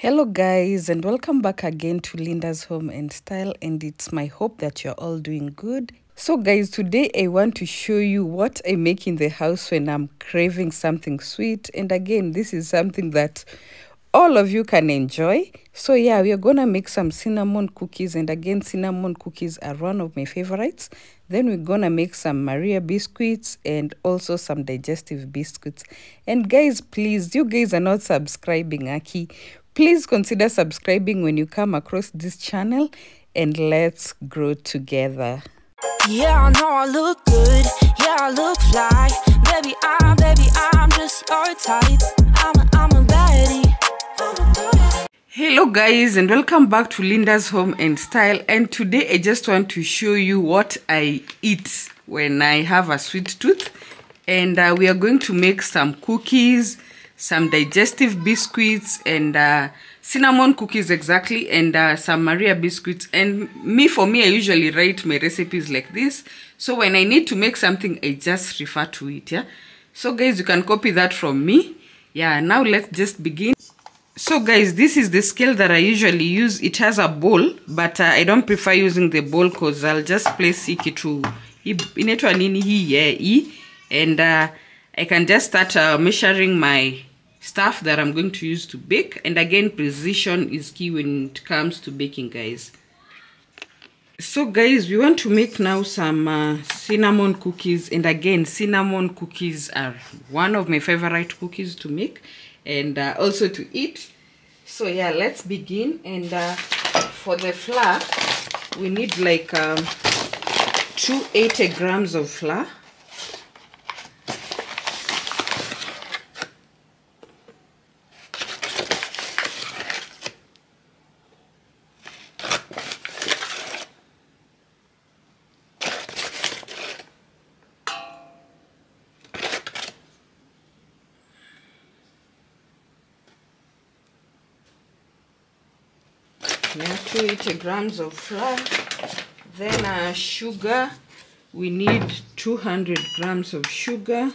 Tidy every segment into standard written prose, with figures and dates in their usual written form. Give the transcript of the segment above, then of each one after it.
Hello guys, and welcome back again to Linda's Home and Style, and it's my hope that you're all doing good. So guys, today I want to show you what I make in the house when I'm craving something sweet. And again, this is something that all of you can enjoy. So yeah, we are gonna make some cinnamon cookies, and again, cinnamon cookies are one of my favorites. Then we're gonna make some Maria biscuits and also some digestive biscuits. And guys, please, you guys are not subscribing, Aki. Please consider subscribing when you come across this channel, and let's grow together. Yeah, I know I look good. Yeah, I look fly. Baby, I'm just your type. I'm a baddie. Hello guys, and welcome back to Linda's Home and Style. And today I just want to show you what I eat when I have a sweet tooth. And we are going to make some cookies, some digestive biscuits, and cinnamon cookies exactly, and some Maria biscuits. And for me, I usually write my recipes like this. So when I need to make something, I just refer to it, yeah? So guys, you can copy that from me. Yeah, now let's just begin. So guys, this is the scale that I usually use. It has a bowl, but I don't prefer using the bowl because I'll just place it to and I can just start measuring my stuff that I'm going to use to bake. And again, precision is key when it comes to baking, guys. So guys, we want to make now some cinnamon cookies. And again, cinnamon cookies are one of my favorite cookies to make and also to eat. So yeah, let's begin. And for the flour, we need like 280 grams of flour. Yeah, 280 grams of flour. Then sugar, we need 200 grams of sugar.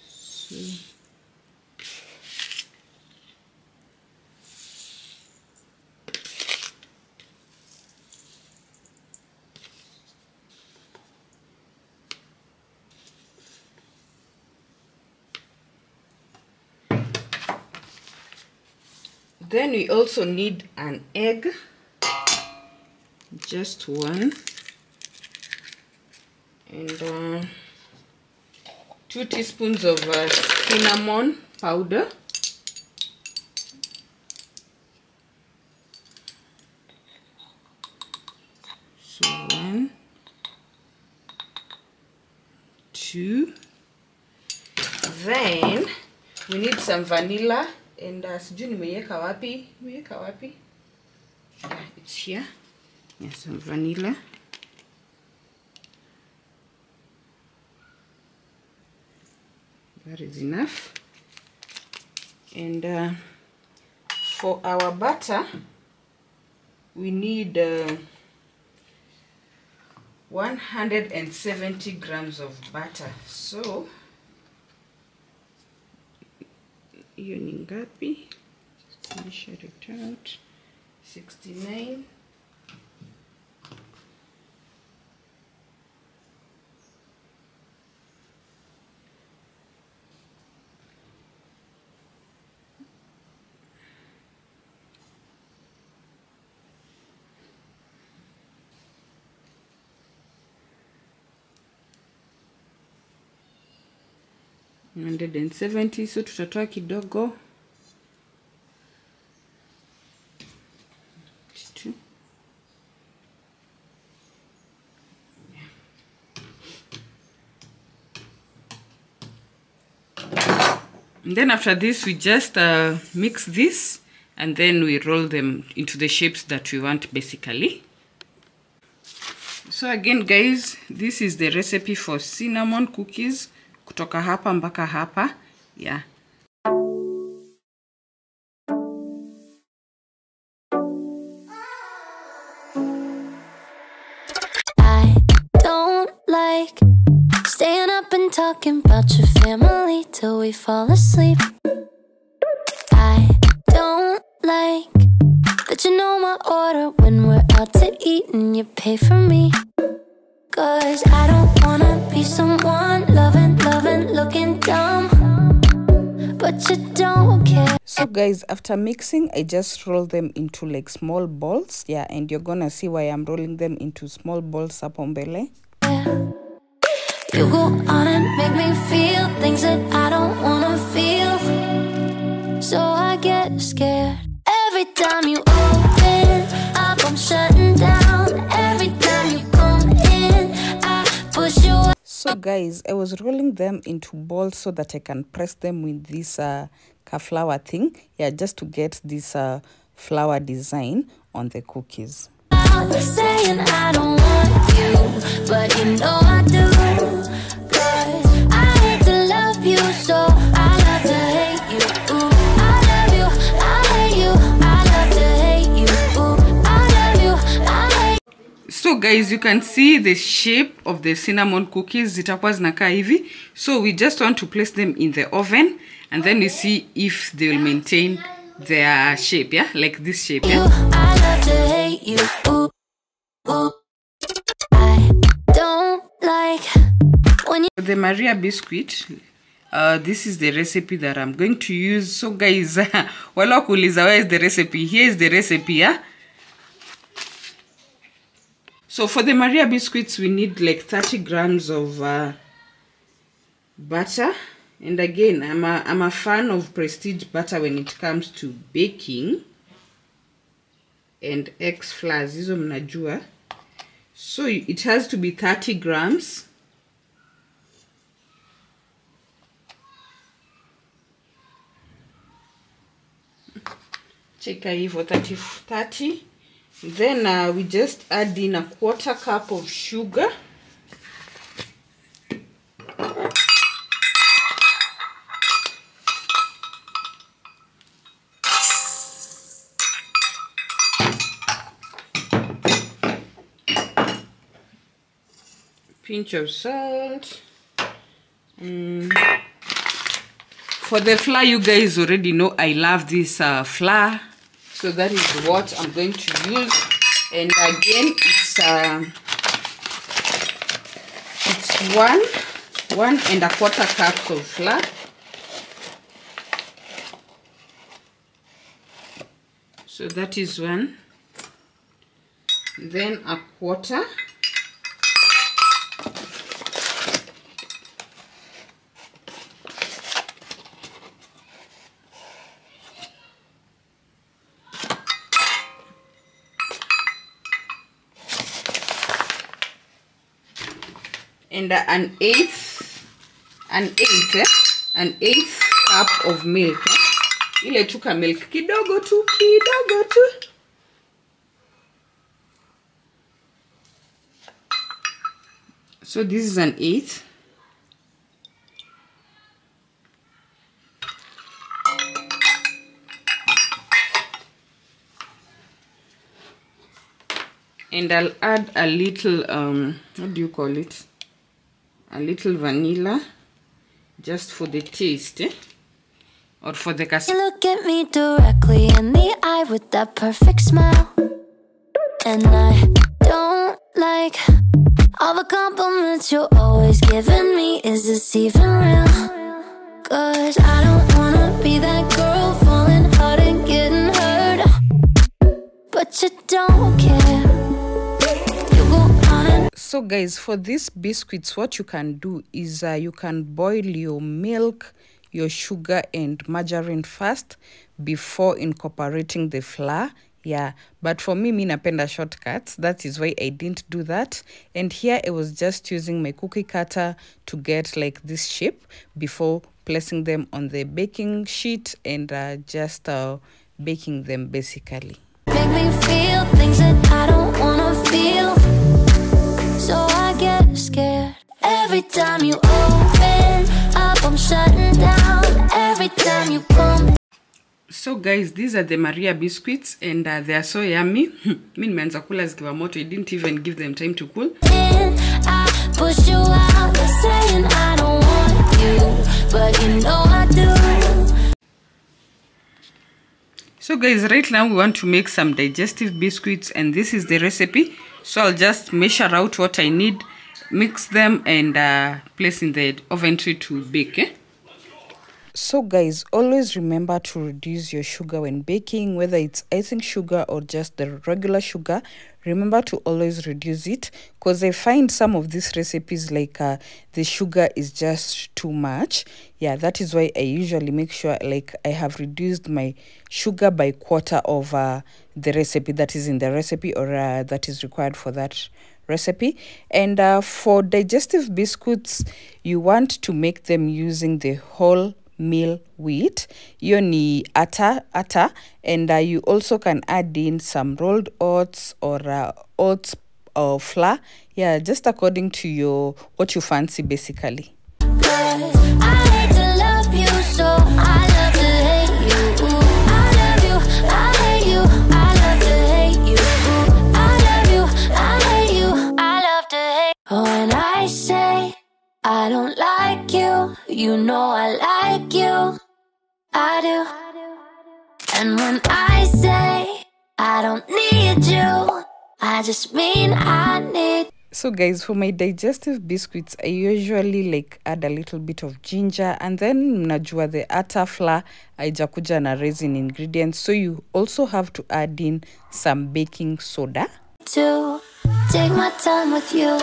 So, then we also need an egg, just one, and 2 teaspoons of cinnamon powder, so 1, 2, then we need some vanilla. And sijui nimeweka wapi? Yeah, it's here. Yes, some vanilla. That is enough. And for our butter, we need 170 grams of butter. So hiyo ni ngapi? Measure it out. 69. And 170, so tutatoa kidogo. 2. And then after this, we just mix this, and then we roll them into the shapes that we want, basically. So again, guys, this is the recipe for cinnamon cookies. Kutoka hapa mpaka hapa, yeah. I don't like staying up up and talking about your family till we fall asleep. I don't like that you know my order when we're out to eat and you pay for me. Cause I don't wanna be someone loving, looking dumb, but you don't care. So guys, after mixing, I just roll them into like small balls. Yeah, and you're gonna see why I'm rolling them into small balls up on belly. You go on and make me feel things that I don't wanna feel, so I get scared. Every time you open up, I'm shutting down. Every time you come in, I push you out. So guys, I was rolling them into balls so that I can press them with this flour thing. Yeah, just to get this flower design on the cookies. Saying I don't want you, but you know I do. Cause I hate to love you, so I love to hate you. Ooh, I love you, I hate you. I love to hate you. Ooh, I love you, I hate. So guys, you can see the shape of the cinnamon cookies. Zitakuwa zinakaa hivi. So we just want to place them in the oven, and then you see if they will maintain their shape, yeah, like this shape, yeah. I love to hate you. Ooh, ooh. I don't like when you. The Maria biscuit, this is the recipe that I'm going to use. So guys, wala kuuliza where is the recipe? Here is the recipe, yeah. So for the Maria biscuits, we need like 30 grams of butter. And again, I'm a fan of Prestige butter when it comes to baking. And eggs flours, hizo mnajua. So it has to be 30 grams. Cheka hivo 30. Then we just add in a 1/4 cup of sugar. Pinch of salt. For the flour, you guys already know I love this flour, so that is what I'm going to use. And again, it's 1 1/4 cups of flour. So that is 1. Then 1/4. And an eighth cup of milk. Ile tuka milk kidogo tu. So this is an 1/8. And I'll add a little what do you call it? A little vanilla, just for the taste, or for the You look at me directly in the eye with that perfect smile, and I don't like all the compliments you're always giving me. Is this even real? Cause I don't wanna be that girl falling hard and getting hurt, but you don't care. So guys, for these biscuits, what you can do is you can boil your milk, your sugar and margarine first before incorporating the flour. Yeah, but for me napenda shortcuts. That is why I didn't do that. And here I was just using my cookie cutter to get like this shape before placing them on the baking sheet and just baking them basically. Make me feel things that I don't wanna feel, so I get scared. Every time you open up, I'm shutting down. Every time you come. So guys, these are the Maria biscuits and they are so yummy. Mimi nimeanza kula zikiwa moto. I didn't even give them time to cool. I push you out, saying I don't want you, but you know I do. So guys, right now we want to make some digestive biscuits, and this is the recipe. So I'll just measure out what I need, mix them, and place in the oven tray to bake. So guys, always remember to reduce your sugar when baking, whether it's icing sugar or just the regular sugar. Remember to always reduce it, because I find some of these recipes like the sugar is just too much. Yeah, that is why I usually make sure like I have reduced my sugar by quarter of the recipe that is in the recipe, or that is required for that recipe. And for digestive biscuits, you want to make them using the whole meal wheat. Hiyo ni ata, and you also can add in some rolled oats or oats or flour. Yeah, just according to your what you fancy basically. I hate to love you, so I love to hate you. I love you, I hate you, I love to hate you. I love you, I hate you, I love to hate. When I say I don't like you, you know I like you, I do. And when I say I don't need you, I just mean I need. So guys, for my digestive biscuits, I usually like add a little bit of ginger, and then mnajua the ata flour haijakuja na resin ingredients, so you also have to add in some baking soda. To take my time with you.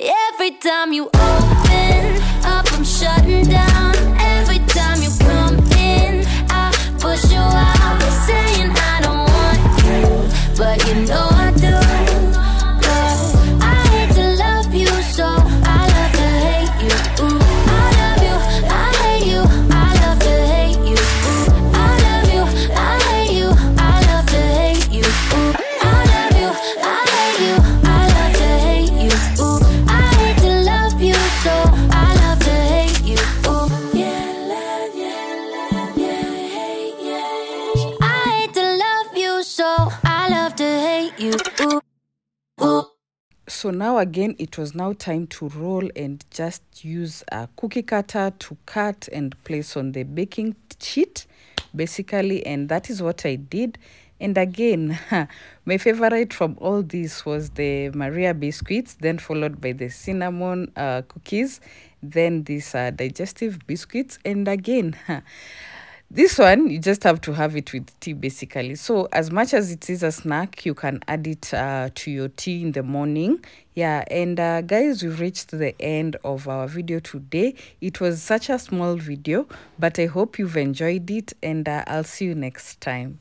Every time you open up, I'm shutting down. Every time you come in, I push you out, saying I don't want you, but you know I do. But I hate to love you, so I love to hate you. Ooh, I love you, I hate you, I love to hate you. Ooh, I love you, I hate you, I love to hate you. Ooh, I love you, I hate you, I love to hate you. Ooh, I hate to love you, so I love to hate you. Ooh, yeah, love, yeah, hate, yeah. I hate to love you, so I love to hate you. Ooh, ooh. So now again, it was now time to roll and just use a cookie cutter to cut and place on the baking sheet basically, and that is what I did. And again, my favorite from all this was the Maria biscuits, then followed by the cinnamon cookies, then these digestive biscuits, and again, this one, you just have to have it with tea basically. So as much as it is a snack, you can add it to your tea in the morning. Yeah, and guys, we've reached the end of our video today. It was such a small video, but I hope you've enjoyed it, and I'll see you next time.